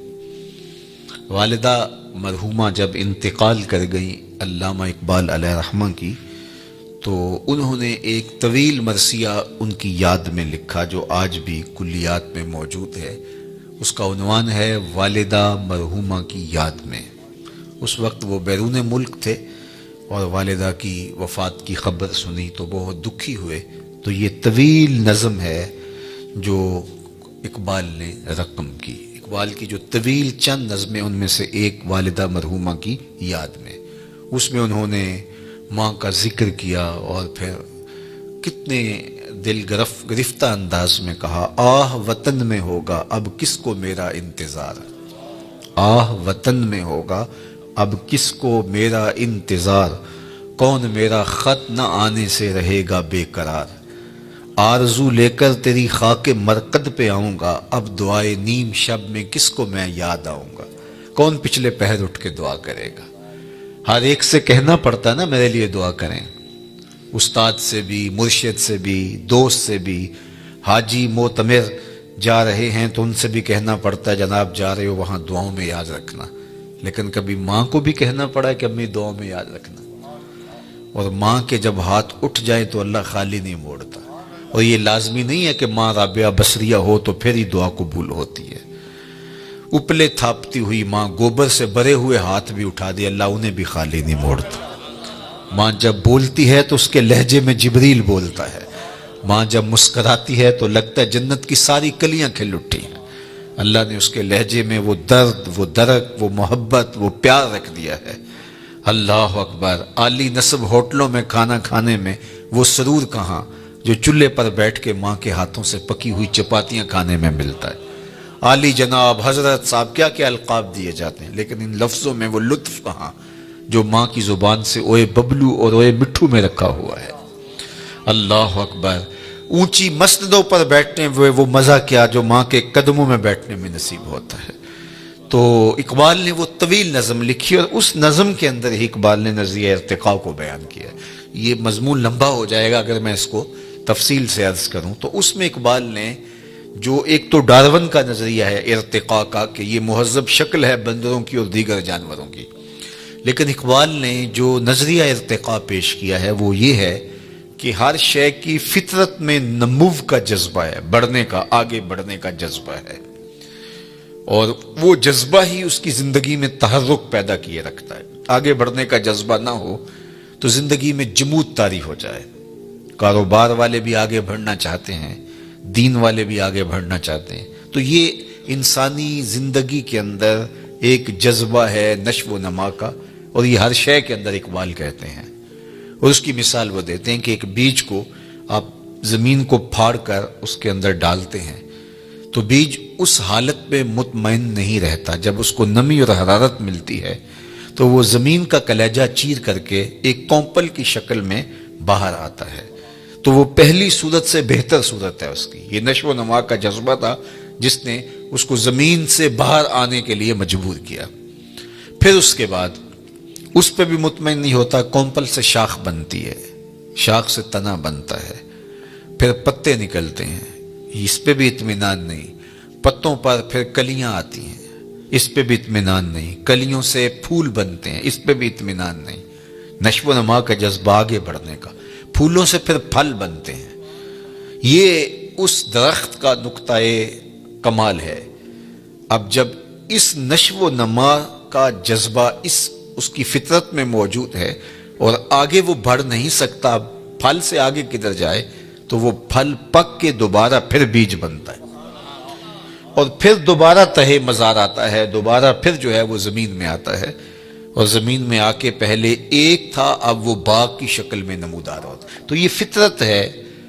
والدہ مرحومہ جب انتقال کر گئی علامہ اقبال علیہ رحمہ کی، تو انہوں نے ایک طویل مرثیہ ان کی یاد میں لکھا جو آج بھی کلیات میں موجود ہے۔ اس کا عنوان ہے والدہ مرحومہ کی یاد میں۔ اس وقت وہ بیرون ملک تھے اور والدہ کی وفات کی خبر سنی تو بہت دکھی ہوئے، تو یہ طویل نظم ہے جو اقبال نے رقم کی۔ اقبال کی جو طویل چند نظمیں، ان میں سے ایک والدہ مرحومہ کی یاد میں، اس میں انہوں نے ماں کا ذکر کیا اور پھر کتنے دل گرفتہ انداز میں کہا، آہ وطن میں ہوگا اب کس کو میرا انتظار، آہ وطن میں ہوگا اب کس کو میرا انتظار، کون میرا خط نہ آنے سے رہے گا بے قرار، آرزو لے کر تیری خاک مرقد پہ آؤں گا، اب دعائے نیم شب میں کس کو میں یاد آؤں گا، کون پچھلے پہر اٹھ کے دعا کرے گا۔ ہر ایک سے کہنا پڑتا نا میرے لیے دعا کریں، استاد سے بھی، مرشد سے بھی، دوست سے بھی، حاجی معتمر جا رہے ہیں تو ان سے بھی کہنا پڑتا ہے جناب جا رہے ہو وہاں دعاؤں میں یاد رکھنا، لیکن کبھی ماں کو بھی کہنا پڑا ہے کہ امی دعاؤں میں یاد رکھنا، اور ماں کے جب ہاتھ اٹھ جائیں تو اللہ خالی نہیں موڑتا، اور یہ لازمی نہیں ہے کہ ماں رابعہ بصریہ ہو تو پھر ہی دعا قبول ہوتی ہے، اپلے تھاپتی ہوئی ماں گوبر سے بھرے ہوئے ہاتھ بھی اٹھا دے اللہ انہیں بھی خالی نہیں موڑتا۔ ماں جب بولتی ہے تو اس کے لہجے میں جبریل بولتا ہے، ماں جب مسکراتی ہے تو لگتا ہے جنت کی ساری کلیاں کھل اٹھی ہیں، اللہ نے اس کے لہجے میں وہ درد، وہ درک، وہ محبت، وہ پیار رکھ دیا ہے۔ اللہ اکبر، عالی نصب ہوٹلوں میں کھانا کھانے میں وہ سرور کہاں جو چولہے پر بیٹھ کے ماں کے ہاتھوں سے پکی ہوئی چپاتیاں کھانے میں ملتا ہے۔ عالی جناب، حضرت صاحب، کیا کیا القاب دیے جاتے ہیں، لیکن ان لفظوں میں وہ لطف کہاں جو ماں کی زبان سے اوئے ببلو اور اوئے مٹھو میں رکھا ہوا ہے۔ اللہ اکبر، اونچی مسندوں پر بیٹھنے ہوئے وہ مزہ کیا جو ماں کے قدموں میں بیٹھنے میں نصیب ہوتا ہے۔ تو اقبال نے وہ طویل نظم لکھی اور اس نظم کے اندر ہی اقبال نے نظریہ ارتقاء کو بیان کیا۔ یہ مضمون لمبا ہو جائے گا اگر میں اس کو تفصیل سے عرض کروں، تو اس میں اقبال نے جو ایک تو ڈارون کا نظریہ ہے ارتقاء کا کہ یہ مہذب شکل ہے بندروں کی اور دیگر جانوروں کی، لیکن اقبال نے جو نظریہ ارتقاء پیش کیا ہے وہ یہ ہے کہ ہر شے کی فطرت میں نمو کا جذبہ ہے، بڑھنے کا، آگے بڑھنے کا جذبہ ہے، اور وہ جذبہ ہی اس کی زندگی میں تحرک پیدا کیے رکھتا ہے۔ آگے بڑھنے کا جذبہ نہ ہو تو زندگی میں جمود طاری ہو جائے۔ کاروبار والے بھی آگے بڑھنا چاہتے ہیں، دین والے بھی آگے بڑھنا چاہتے ہیں، تو یہ انسانی زندگی کے اندر ایک جذبہ ہے نشو و نما کا، اور یہ ہر شے کے اندر اقبال کہتے ہیں۔ اور اس کی مثال وہ دیتے ہیں کہ ایک بیج کو آپ زمین کو پھاڑ کر اس کے اندر ڈالتے ہیں تو بیج اس حالت میں مطمئن نہیں رہتا، جب اس کو نمی اور حرارت ملتی ہے تو وہ زمین کا کلیجہ چیر کر کے ایک کونپل کی شکل میں باہر آتا ہے، تو وہ پہلی صورت سے بہتر صورت ہے اس کی۔ یہ نشو و نما کا جذبہ تھا جس نے اس کو زمین سے باہر آنے کے لیے مجبور کیا۔ پھر اس کے بعد اس پہ بھی مطمئن نہیں ہوتا، کونپل سے شاخ بنتی ہے، شاخ سے تنا بنتا ہے، پھر پتے نکلتے ہیں، اس پہ بھی اطمینان نہیں، پتوں پر پھر کلیاں آتی ہیں، اس پہ بھی اطمینان نہیں، کلیوں سے پھول بنتے ہیں، اس پہ بھی اطمینان نہیں، نشو و نما کا جذبہ آگے بڑھنے کا، پھولوں سے پھر پھل بنتے ہیں۔ یہ اس درخت کا نقطۂ کمال ہے۔ اب جب اس نشو و نما کا جذبہ اس کی فطرت میں موجود ہے اور آگے وہ بڑھ نہیں سکتا، پھل سے آگے کدھر جائے، تو وہ پھل پک کے دوبارہ پھر بیج بنتا ہے اور پھر دوبارہ تہے مزار آتا ہے، دوبارہ پھر جو ہے وہ زمین میں آتا ہے، اور زمین میں آ کے پہلے ایک تھا، اب وہ باغ کی شکل میں نمودار ہوتا ہے۔ تو یہ فطرت ہے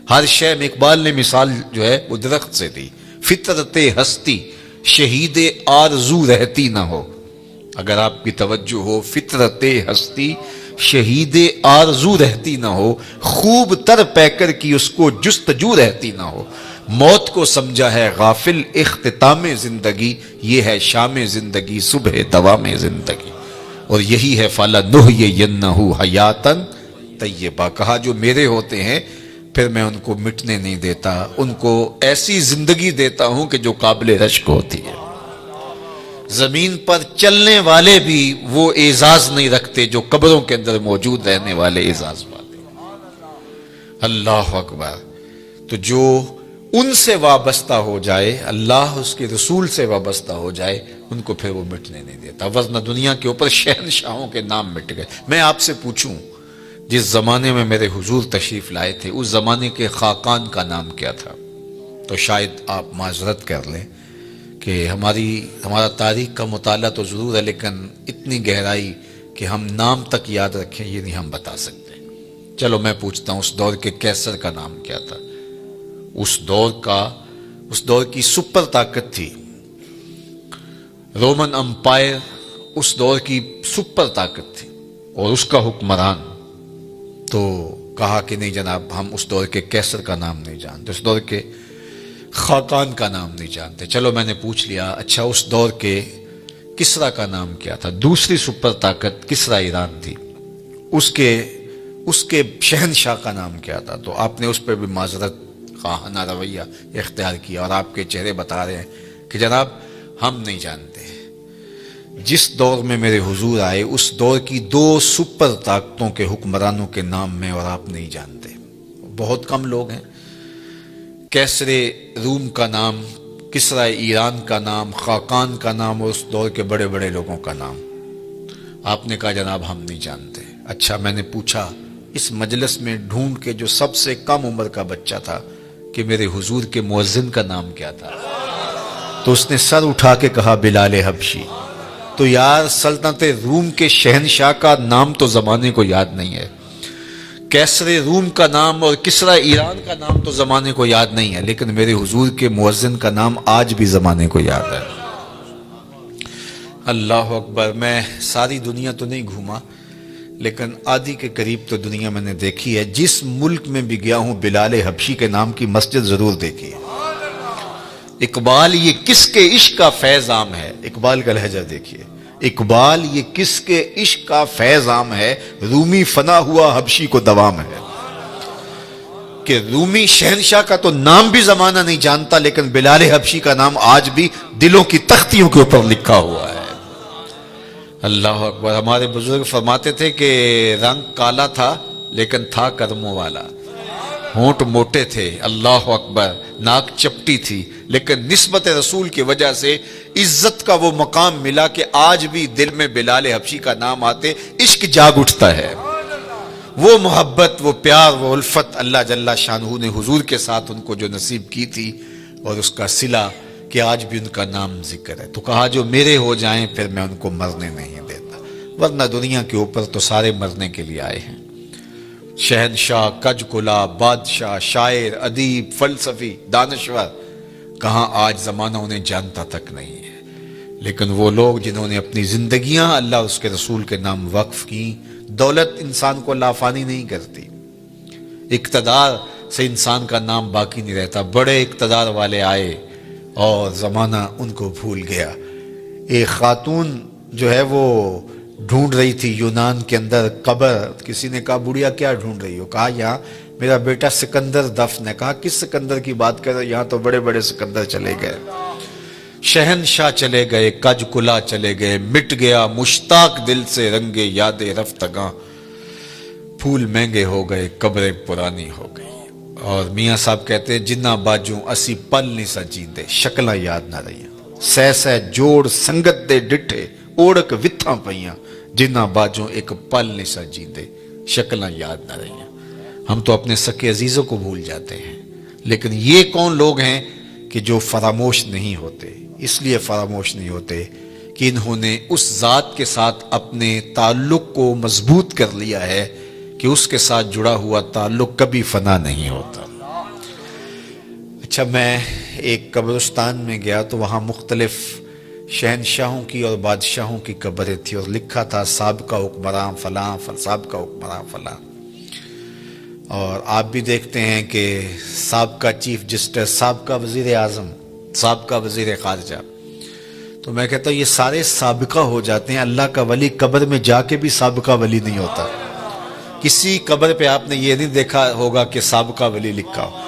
ہر شے میں۔ اقبال نے مثال جو ہے وہ درخت سے دی، فطرت ہستی شہید آرزو رہتی نہ ہو۔ اگر آپ کی توجہ ہو، فطرت ہستی شہید آرزو رہتی نہ ہو، خوب تر پیکر کی اس کو جستجو رہتی نہ ہو، موت کو سمجھا ہے غافل اختتام زندگی، یہ ہے شام زندگی صبح دوام زندگی، اور یہی ہے فَلَنُحْيِيَنَّهُ حَيَاتًا طیبہ۔ کہا جو میرے ہوتے ہیں پھر میں ان کو مٹنے نہیں دیتا، ان کو ایسی زندگی دیتا ہوں کہ جو قابل رشک ہوتی ہے۔ زمین پر چلنے والے بھی وہ اعزاز نہیں رکھتے جو قبروں کے اندر موجود رہنے والے اعزاز پاتے ہیں۔ اللہ اکبر۔ تو جو ان سے وابستہ ہو جائے، اللہ اس کے رسول سے وابستہ ہو جائے، ان کو پھر وہ مٹنے نہیں دیتا، ورنہ دنیا کے اوپر شہنشاہوں کے نام مٹ گئے۔ میں آپ سے پوچھوں، جس زمانے میں میرے حضور تشریف لائے تھے اس زمانے کے خاقان کا نام کیا تھا؟ تو شاید آپ معذرت کر لیں کہ ہمارا تاریخ کا مطالعہ تو ضرور ہے، لیکن اتنی گہرائی کہ ہم نام تک یاد رکھیں یہ نہیں ہم بتا سکتے۔ چلو میں پوچھتا ہوں، اس دور کے کیسر کا نام کیا تھا؟ اس دور کی سپر طاقت تھی رومن امپائر، اس دور کی سپر طاقت تھی اور اس کا حکمران۔ تو کہا کہ نہیں جناب، ہم اس دور کے کیسر کا نام نہیں جانتے، اس دور کے خاقان کا نام نہیں جانتے۔ چلو میں نے پوچھ لیا، اچھا اس دور کے کسرا کا نام کیا تھا؟ دوسری سپر طاقت کسرا ایران تھی، اس کے شہنشاہ کا نام کیا تھا؟ تو آپ نے اس پہ بھی معذرت خواہانہ رویہ اختیار کیا اور آپ کے چہرے بتا رہے ہیں کہ جناب ہم نہیں جانتے۔ جس دور میں میرے حضور آئے اس دور کی دو سپر طاقتوں کے حکمرانوں کے نام میں اور آپ نہیں جانتے۔ بہت کم لوگ ہیں۔ کیسر روم کا نام، کسرا ایران کا نام، خاقان کا نام اور اس دور کے بڑے بڑے لوگوں کا نام آپ نے کہا جناب ہم نہیں جانتے۔ اچھا میں نے پوچھا اس مجلس میں ڈھونڈ کے جو سب سے کم عمر کا بچہ تھا کہ میرے حضور کے مؤذن کا نام کیا تھا؟ تو اس نے سر اٹھا کے کہا بلال حبشی۔ تو یار سلطنت روم کے شہنشاہ کا نام تو زمانے کو یاد نہیں ہے، کیسر روم کا نام اور کسرا ایران کا نام تو زمانے کو یاد نہیں ہے، لیکن میرے حضور کے مؤذن کا نام آج بھی زمانے کو یاد ہے۔ اللہ اکبر۔ میں ساری دنیا تو نہیں گھوما لیکن آدھی کے قریب تو دنیا میں نے دیکھی ہے۔ جس ملک میں بھی گیا ہوں بلال حبشی کے نام کی مسجد ضرور دیکھی ہے۔ اقبال یہ کس کے عشق کا فیض عام ہے، اقبال کا لہجہ دیکھیے، اقبال یہ کس کے عشق کا فیض عام ہے، رومی فنا ہوا حبشی کو دوام ہے۔ کہ رومی شہنشاہ کا تو نام بھی زمانہ نہیں جانتا، لیکن بلال حبشی کا نام آج بھی دلوں کی تختیوں کے اوپر لکھا ہوا ہے۔ اللہ اکبر۔ ہمارے بزرگ فرماتے تھے کہ رنگ کالا تھا لیکن تھا کرموں والا، ہونٹ موٹے تھے، اللہ اکبر، ناک چپٹی تھی، لیکن نسبت رسول کی وجہ سے عزت کا وہ مقام ملا کہ آج بھی دل میں بلال حبشی کا نام آتے عشق جاگ اٹھتا ہے۔ وہ محبت، وہ پیار، وہ الفت اللہ جل شانہ نے حضور کے ساتھ ان کو جو نصیب کی تھی، اور اس کا صلہ کہ آج بھی ان کا نام ذکر ہے۔ تو کہا جو میرے ہو جائیں پھر میں ان کو مرنے نہیں دیتا، ورنہ دنیا کے اوپر تو سارے مرنے کے لیے آئے ہیں۔ شہنشاہ، کج کلا، بادشاہ، شاعر، ادیب، فلسفی، دانشور، کہاں آج زمانہ انہیں جانتا تک نہیں ہے، لیکن وہ لوگ جنہوں نے اپنی زندگیاں اللہ اور اس کے رسول کے نام وقف کی۔ دولت انسان کو لافانی نہیں کرتی، اقتدار سے انسان کا نام باقی نہیں رہتا۔ بڑے اقتدار والے آئے اور زمانہ ان کو بھول گیا۔ ایک خاتون جو ہے وہ ڈھونڈ رہی تھی یونان کے اندر قبر، کسی نے کہا بڑھیا کیا ڈھونڈ رہی ہو؟ کہا یہاں میرا بیٹا سکندر دفن ہے. کہا کس سکندر کی بات کر رہے؟ یہاں تو بڑے بڑے سکندر چلے گئے، شہنشاہ چلے گئے، کج کلا چلے گئے، مٹ گیا مشتاق دل سے رنگے یاد رفتگاں، پھول مہنگے ہو گئے، قبریں پرانی ہو گئی. اور میاں صاحب کہتے ہیں جنہ باجوں اسی پل نہیں سا جیندے، شکلاں یاد نہ رہیاں، سہ سہ جوڑ سنگت دے ڈٹھے، اوڑک وتھاں پئیاں، جنہ باجوں ایک پل نہیں سا جیندے، شکلاں یاد نہ رہیاں. ہم تو اپنے سکے عزیزوں کو بھول جاتے ہیں، لیکن یہ کون لوگ ہیں کہ جو فراموش نہیں ہوتے؟ اس لیے فراموش نہیں ہوتے کہ انہوں نے اس ذات کے ساتھ اپنے تعلق کو مضبوط کر لیا ہے کہ اس کے ساتھ جڑا ہوا تعلق کبھی فنا نہیں ہوتا. اچھا، میں ایک قبرستان میں گیا تو وہاں مختلف شہنشاہوں کی اور بادشاہوں کی قبریں تھی، اور لکھا تھا سابقہ حکمراں فلاں، سابقہ حکمراں فلاں. اور آپ بھی دیکھتے ہیں کہ سابقہ چیف جسٹس، سابقہ وزیر اعظم، سابقہ وزیر خارجہ. تو میں کہتا ہوں یہ سارے سابقہ ہو جاتے ہیں. اللہ کا ولی قبر میں جا کے بھی سابقہ ولی نہیں ہوتا. کسی قبر پہ آپ نے یہ نہیں دیکھا ہوگا کہ سابقہ ولی لکھا ہو.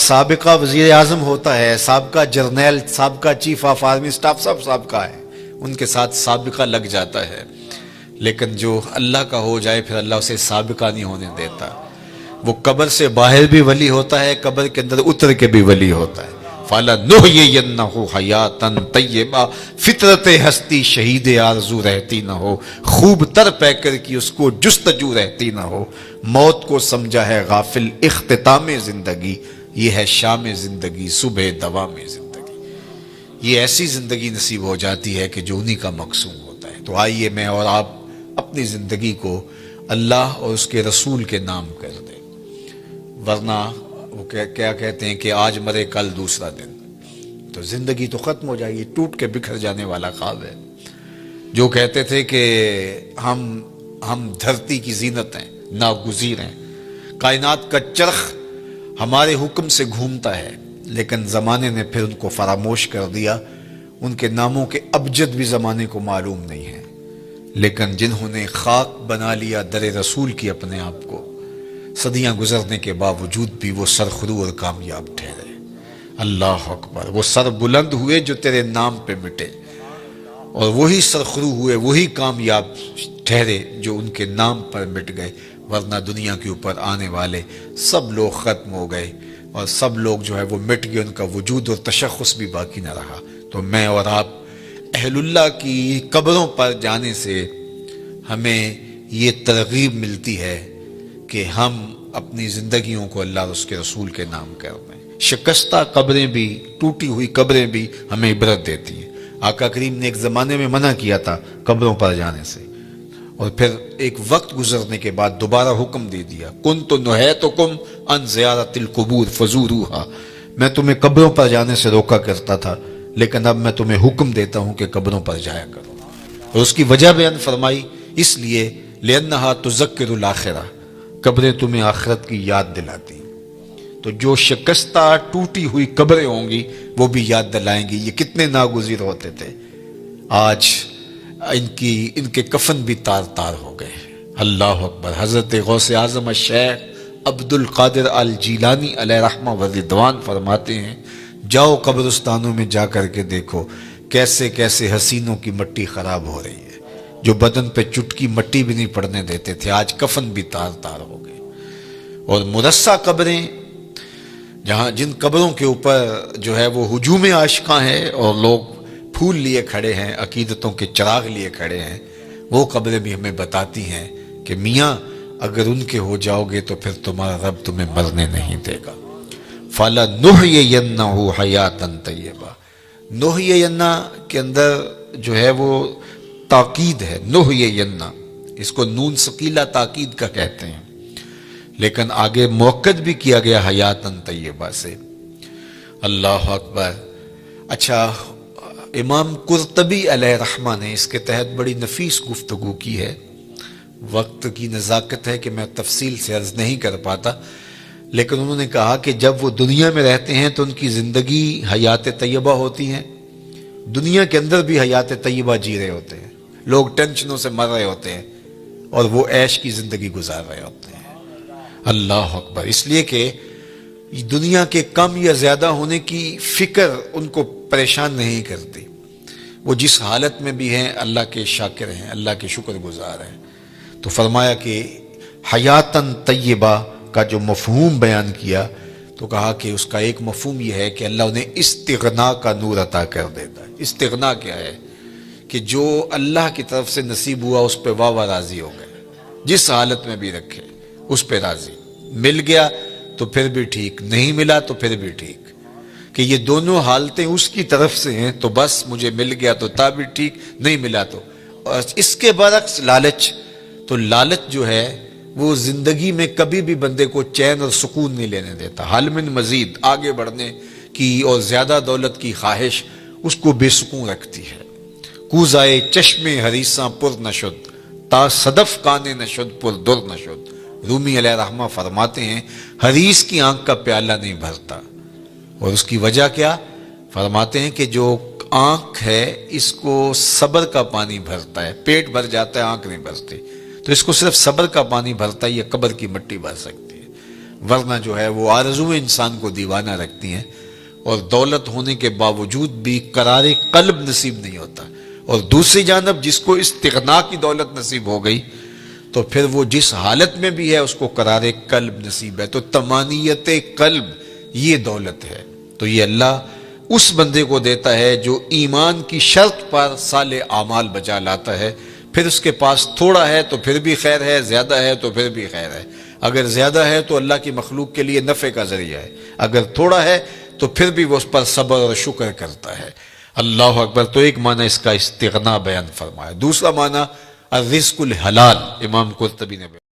سابقہ وزیر اعظم ہوتا ہے، سابقہ جرنیل، سابقہ چیف آف آرمی اسٹاف، سب سابقہ ہے، ان کے ساتھ سابقہ لگ جاتا ہے. لیکن جو اللہ کا ہو جائے پھر اللہ اسے سابقہ نہیں ہونے دیتا. وہ قبر سے باہر بھی ولی ہوتا ہے، قبر کے اندر اتر کے بھی ولی ہوتا ہے. فَلَنُحْيِيَنَّهُ حَيَاتًا طَيِّبَةً، فطرت ہستی شہید آرزو رہتی نہ ہو، خوب تر پیکر کی اس کو جستجو رہتی نہ ہو. موت کو سمجھا ہے غافل اختتام زندگی، یہ ہے شام زندگی صبح دوام زندگی. یہ ایسی زندگی نصیب ہو جاتی ہے کہ جو انہی کا مقصود ہوتا ہے. تو آئیے میں اور آپ اپنی زندگی کو اللہ اور اس کے رسول کے نام کر دیں، ورنہ وہ کیا کہتے ہیں کہ آج مرے کل دوسرا دن. تو زندگی تو ختم ہو جائے گی، ٹوٹ کے بکھر جانے والا خواب ہے. جو کہتے تھے کہ ہم دھرتی کی زینت ہیں، ناگزیر ہیں، کائنات کا چرخ ہمارے حکم سے گھومتا ہے، لیکن زمانے نے پھر ان کو فراموش کر دیا. ان کے ناموں کے ابجد بھی زمانے کو معلوم نہیں ہے. لیکن جنہوں نے خاک بنا لیا در رسول کی اپنے آپ کو، صدیاں گزرنے کے باوجود بھی وہ سرخرو اور کامیاب ٹھہرے. اللہ اکبر. وہ سر بلند ہوئے جو تیرے نام پہ مٹے، اور وہی سرخرو ہوئے، وہی کامیاب ٹھہرے جو ان کے نام پر مٹ گئے. ورنہ دنیا کے اوپر آنے والے سب لوگ ختم ہو گئے، اور سب لوگ جو ہے وہ مٹ گئے، ان کا وجود اور تشخص بھی باقی نہ رہا. تو میں اور آپ اہل اللہ کی قبروں پر جانے سے ہمیں یہ ترغیب ملتی ہے کہ ہم اپنی زندگیوں کو اللہ اور اس کے رسول کے نام کر دیں. شکستہ قبریں بھی، ٹوٹی ہوئی قبریں بھی ہمیں عبرت دیتی ہیں. آقا کریم نے ایک زمانے میں منع کیا تھا قبروں پر جانے سے، اور پھر ایک وقت گزرنے کے بعد دوبارہ حکم دے دیا، کنت نہیتکم عن زیارت القبور فزوروہا. میں تمہیں قبروں پر جانے سے روکا کرتا تھا، لیکن اب میں تمہیں حکم دیتا ہوں کہ قبروں پر جایا کرو. اور اس کی وجہ بیان فرمائی، اس لیے لأنہا تذکر الآخرہ، قبریں تمہیں آخرت کی یاد دلاتی. تو جو شکستہ ٹوٹی ہوئی قبریں ہوں گی وہ بھی یاد دلائیں گی یہ کتنے ناگزیر ہوتے تھے. آج ان کے کفن بھی تار تار ہو گئے. اللہ اکبر. حضرت غوث اعظم الشیخ عبد القادر الجیلانی علیہ رحمہ و رضوان فرماتے ہیں، جاؤ قبرستانوں میں جا کر کے دیکھو کیسے کیسے حسینوں کی مٹی خراب ہو رہی ہے. جو بدن پہ چٹکی مٹی بھی نہیں پڑنے دیتے تھے، آج کفن بھی تار تار ہو گئے. اور مرصع قبریں، جہاں جن قبروں کے اوپر جو ہے وہ ہجوم عاشقاں ہے اور لوگ پھول لیے کھڑے ہیں، عقیدتوں کے چراغ لیے کھڑے ہیں، وہ قبریں بھی ہمیں بتاتی ہیں کہ میاں اگر ان کے ہو جاؤ گے تو پھر تمہارا رب تمہیں مرنے نہیں دے گا. فَلَنُحْيِيَنَّهُ حَيَاتًا طَيِّبَةً. نُحْيِيَنَّ کے اندر جو ہے وہ تاکید ہے. نُحْيِيَنَّ اس کو نون ثقیلہ تاکید کا کہتے ہیں، لیکن آگے موقد بھی کیا گیا حیاتاً طیبہ سے. اللہ اکبر. اچھا، امام قرطبی علیہ رحمہ نے اس کے تحت بڑی نفیس گفتگو کی ہے. وقت کی نزاکت ہے کہ میں تفصیل سے عرض نہیں کر پاتا، لیکن انہوں نے کہا کہ جب وہ دنیا میں رہتے ہیں تو ان کی زندگی حیات طیبہ ہوتی ہیں، دنیا کے اندر بھی حیات طیبہ جی رہے ہوتے ہیں، لوگ ٹینشنوں سے مر رہے ہوتے ہیں اور وہ عیش کی زندگی گزار رہے ہوتے ہیں. اللہ اکبر. اس لیے کہ دنیا کے کم یا زیادہ ہونے کی فکر ان کو پریشان نہیں کرتی. وہ جس حالت میں بھی ہیں اللہ کے شاکر ہیں، اللہ کے شکر گزار ہیں. تو فرمایا کہ حیاتاً طیبہ کا جو مفہوم بیان کیا تو کہا کہ اس کا ایک مفہوم یہ ہے کہ اللہ انہیں استغنا کا نور عطا کر دیتا ہے. استغنا کیا ہے؟ کہ جو اللہ کی طرف سے نصیب ہوا اس پہ واہ واہ راضی ہو گئے، جس حالت میں بھی رکھے اس پہ راضی. مل گیا تو پھر بھی ٹھیک، نہیں ملا تو پھر بھی ٹھیک، کہ یہ دونوں حالتیں اس کی طرف سے ہیں تو بس مجھے مل گیا تو تا بھی ٹھیک، نہیں ملا تو. اور اس کے برعکس لالچ، تو لالچ جو ہے وہ زندگی میں کبھی بھی بندے کو چین اور سکون نہیں لینے دیتا. حل من مزید، آگے بڑھنے کی اور زیادہ دولت کی خواہش اس کو بے سکون رکھتی ہے. کوزائے چشم حریصاں پر نشد، تا صدف کانے نشد پر در نشد. رومی علیہ رحمہ فرماتے ہیں حریص کی آنکھ کا پیالہ نہیں بھرتا. اور اس کی وجہ کیا؟ فرماتے ہیں کہ جو آنکھ ہے اس کو صبر کا پانی بھرتا ہے. پیٹ بھر جاتا ہے، آنکھ نہیں بھرتی. تو اس کو صرف صبر کا پانی بھرتا ہے، یہ قبر کی مٹی بھر سکتی ہے. ورنہ جو ہے وہ آرزویں انسان کو دیوانہ رکھتی ہیں، اور دولت ہونے کے باوجود بھی قرار قلب نصیب نہیں ہوتا. اور دوسری جانب جس کو استغنا کی دولت نصیب ہو گئی تو پھر وہ جس حالت میں بھی ہے اس کو قرار قلب نصیب ہے. تو طمانیت قلب یہ دولت ہے. تو یہ اللہ اس بندے کو دیتا ہے جو ایمان کی شرط پر صالح اعمال بجا لاتا ہے. پھر اس کے پاس تھوڑا ہے تو پھر بھی خیر ہے، زیادہ ہے تو پھر بھی خیر ہے. اگر زیادہ ہے تو اللہ کی مخلوق کے لیے نفع کا ذریعہ ہے، اگر تھوڑا ہے تو پھر بھی وہ اس پر صبر اور شکر کرتا ہے. اللہ اکبر. تو ایک معنی اس کا استغنا بیان فرمایا. دوسرا معنی الرزق الحلال، امام قرطبی نے بیان